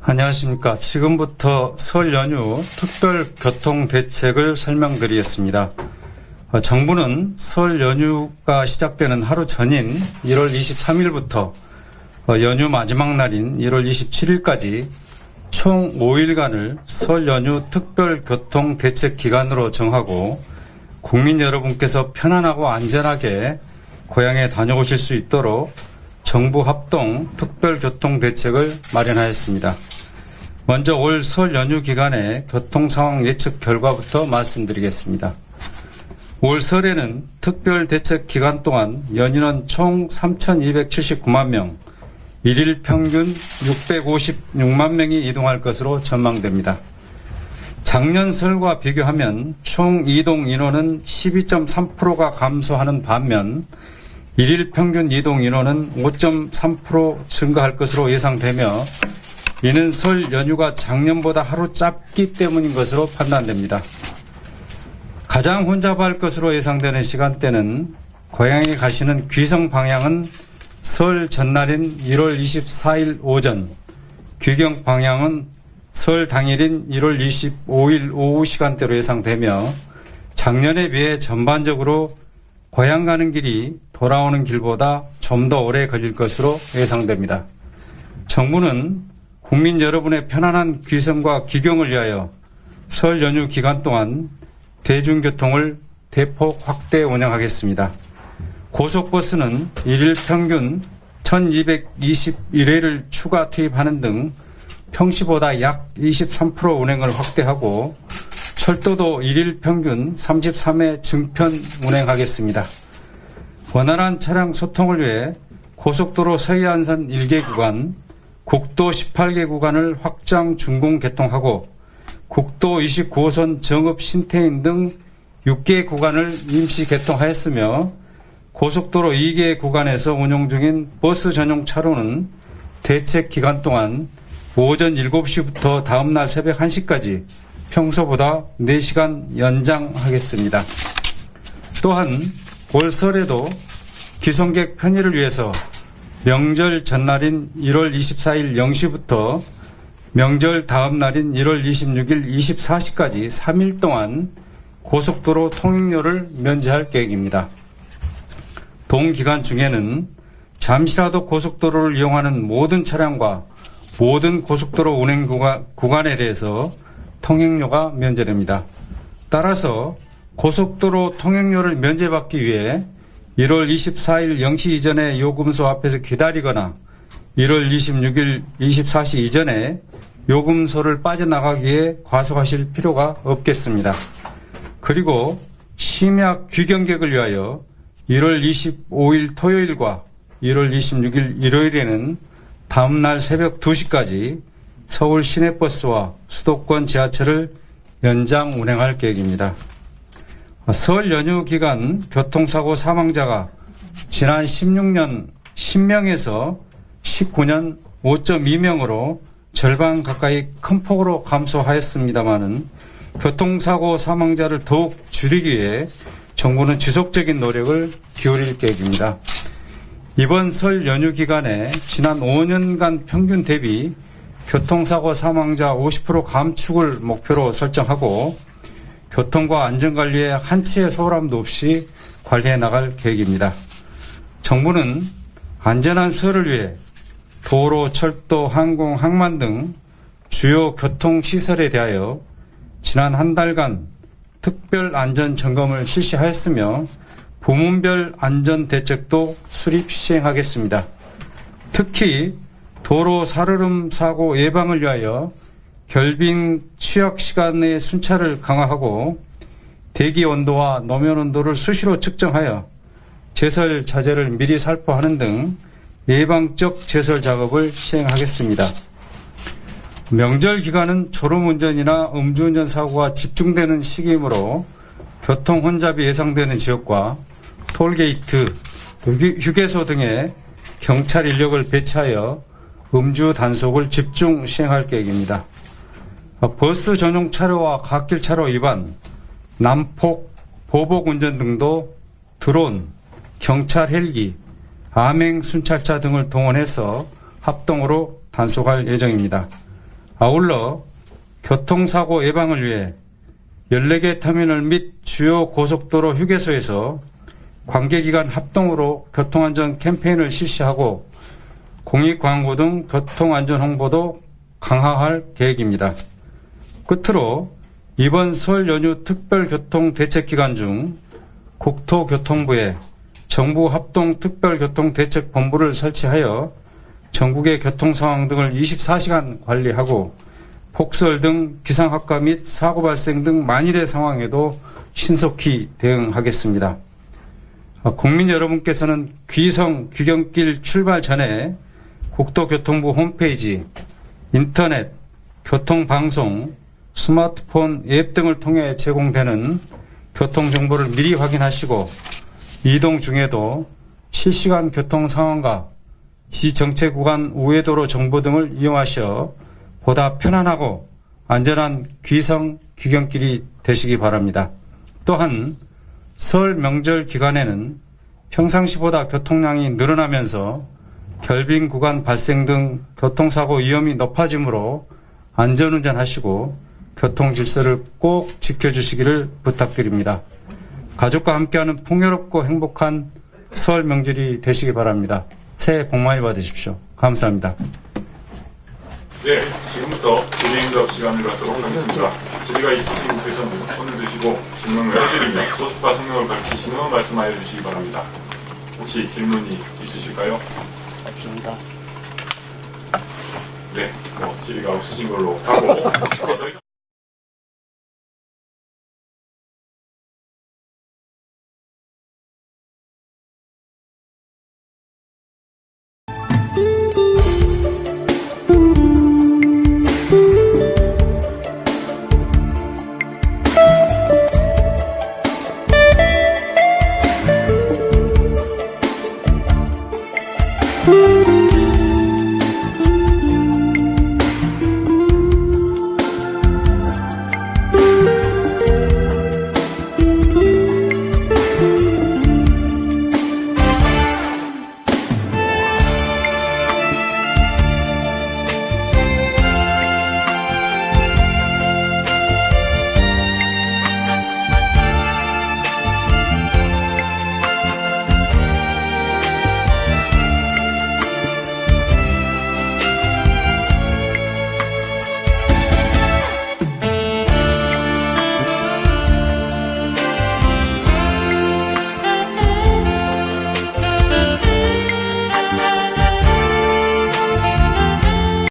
안녕하십니까. 지금부터 설 연휴 특별 교통 대책을 설명드리겠습니다. 정부는 설 연휴가 시작되는 하루 전인 1월 23일부터 연휴 마지막 날인 1월 27일까지 총 5일간을 설 연휴 특별 교통 대책 기간으로 정하고 국민 여러분께서 편안하고 안전하게 고향에 다녀오실 수 있도록 정부 합동 특별 교통 대책을 마련하였습니다. 먼저 올 설 연휴 기간의 교통 상황 예측 결과부터 말씀드리겠습니다. 올 설에는 특별 대책 기간 동안 연인원 총 3,279만 명, 일일 평균 656만 명이 이동할 것으로 전망됩니다. 작년 설과 비교하면 총 이동 인원은 12.3%가 감소하는 반면 일일 평균 이동 인원은 5.3% 증가할 것으로 예상되며 이는 설 연휴가 작년보다 하루 짧기 때문인 것으로 판단됩니다. 가장 혼잡할 것으로 예상되는 시간대는 고향에 가시는 귀성 방향은 설 전날인 1월 24일 오전, 귀경 방향은 설 당일인 1월 25일 오후 시간대로 예상되며 작년에 비해 전반적으로 고향 가는 길이 돌아오는 길보다 좀 더 오래 걸릴 것으로 예상됩니다. 정부는 국민 여러분의 편안한 귀성과 귀경을 위하여 설 연휴 기간 동안 대중교통을 대폭 확대 운영하겠습니다. 고속버스는 일일 평균 1221회를 추가 투입하는 등 평시보다 약 23% 운행을 확대하고 철도도 일일 평균 33회 증편 운행하겠습니다. 원활한 차량 소통을 위해 고속도로 서해안선 1개 구간, 국도 18개 구간을 확장 준공 개통하고 국도 29호선 정읍 신태인 등 6개 구간을 임시 개통하였으며 고속도로 2개 구간에서 운영 중인 버스 전용 차로는 대책 기간 동안 오전 7시부터 다음날 새벽 1시까지 평소보다 4시간 연장하겠습니다. 또한 올 설에도 귀성객 편의를 위해서 명절 전날인 1월 24일 0시부터 명절 다음 날인 1월 26일 24시까지 3일 동안 고속도로 통행료를 면제할 계획입니다. 동기간 중에는 잠시라도 고속도로를 이용하는 모든 차량과 모든 고속도로 운행 구간에 대해서 통행료가 면제됩니다. 따라서 고속도로 통행료를 면제받기 위해 1월 24일 0시 이전에 요금소 앞에서 기다리거나 1월 26일 24시 이전에 요금소를 빠져나가기에 과속하실 필요가 없겠습니다. 그리고 심야 귀경객을 위하여 1월 25일 토요일과 1월 26일 일요일에는 다음날 새벽 2시까지 서울 시내버스와 수도권 지하철을 연장 운행할 계획입니다. 설 연휴 기간 교통사고 사망자가 지난 16년 10명에서 19년 5.2명으로 절반 가까이 큰 폭으로 감소하였습니다마는 교통사고 사망자를 더욱 줄이기 위해 정부는 지속적인 노력을 기울일 계획입니다. 이번 설 연휴 기간에 지난 5년간 평균 대비 교통사고 사망자 50% 감축을 목표로 설정하고 교통과 안전관리에 한치의 소홀함도 없이 관리해 나갈 계획입니다. 정부는 안전한 설을 위해 도로, 철도, 항공, 항만 등 주요 교통시설에 대하여 지난 한 달간 특별 안전 점검을 실시하였으며 부문별 안전 대책도 수립 시행하겠습니다. 특히 도로 살얼음 사고 예방을 위하여 결빙 취약 시간의 순찰을 강화하고 대기 온도와 노면 온도를 수시로 측정하여 제설 자재를 미리 살포하는 등 예방적 제설 작업을 시행하겠습니다. 명절 기간은 졸음운전이나 음주운전 사고가 집중되는 시기이므로 교통 혼잡이 예상되는 지역과 톨게이트, 휴게소 등에 경찰 인력을 배치하여 음주 단속을 집중 시행할 계획입니다. 버스 전용 차로와 갓길 차로 위반, 난폭, 보복 운전 등도 드론, 경찰 헬기, 암행 순찰차 등을 동원해서 합동으로 단속할 예정입니다. 아울러 교통사고 예방을 위해 14개 터미널 및 주요 고속도로 휴게소에서 관계기관 합동으로 교통안전 캠페인을 실시하고 공익광고 등 교통안전 홍보도 강화할 계획입니다. 끝으로 이번 설 연휴 특별교통대책기간 중 국토교통부에 정부 합동 특별교통대책본부를 설치하여 전국의 교통상황 등을 24시간 관리하고 폭설 등 기상학과 및 사고 발생 등 만일의 상황에도 신속히 대응하겠습니다. 국민 여러분께서는 귀성 귀경길 출발 전에 국토교통부 홈페이지, 인터넷, 교통방송, 스마트폰 앱 등을 통해 제공되는 교통정보를 미리 확인하시고 이동 중에도 실시간 교통 상황과 지정체 구간 우회도로 정보 등을 이용하셔 보다 편안하고 안전한 귀성 귀경길이 되시기 바랍니다. 또한 설 명절 기간에는 평상시보다 교통량이 늘어나면서 결빙 구간 발생 등 교통사고 위험이 높아지므로 안전운전하시고 교통 질서를 꼭 지켜주시기를 부탁드립니다. 가족과 함께하는 풍요롭고 행복한 설 명절이 되시기 바랍니다. 새해 복 많이 받으십시오. 감사합니다. 네, 지금부터 질의응답 시간을 갖도록 하겠습니다. 질의가 있으신 분께서는 손을 드시고 질문을 해드리며 소속과 성명을 밝히신 후 말씀하여 주시기 바랍니다. 혹시 질문이 있으실까요? 없습니다. 네, 질의가 없으신 걸로 하고 더 이상